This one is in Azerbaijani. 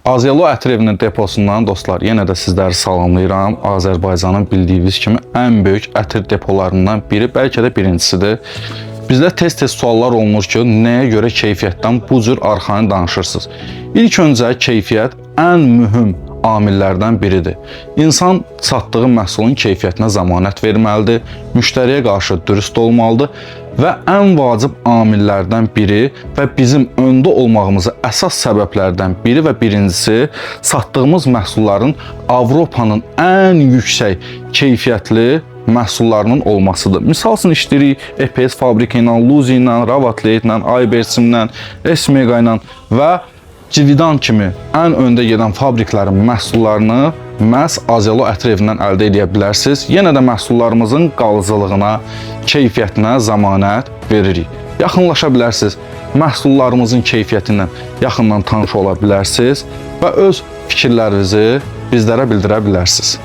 Azelo Ətir evinin deposundan dostlar, yenə də sizləri salamlayıram. Azərbaycanın bildiyiniz kimi ən böyük ətir depolarından biri, bəlkə də birincisidir. Bizdə tez-tez suallar olunur ki, nəyə görə keyfiyyətdən bu cür arxayın danışırsınız? İlk öncə keyfiyyət ən mühüm amillərdən biridir. İnsan satdığı məhsulun keyfiyyətinə zəmanət verməlidir, müştəriyə qarşı dürüst olmalıdır və ən vacib amillərdən biri və bizim öndə olmağımızı əsas səbəblərdən biri və birincisi satdığımız məhsulların Avropanın ən yüksək keyfiyyətli məhsullarının olmasıdır. Misal üçün işləyirik EPS fabrika ilə, Luzi ilə, Ravatleit ilə, Aybersim ilə, Esmega ilə və Cividan kimi ən öndə gedən fabriklərin məhsullarını məhz Azelo Ətir evindən əldə edə bilərsiniz. Yenə də məhsullarımızın qalıcılığına, keyfiyyətinə zəmanət veririk. Yaxınlaşa bilərsiniz, məhsullarımızın keyfiyyətindən yaxından tanış ola bilərsiniz və öz fikirlərinizi bizlərə bildirə bilərsiniz.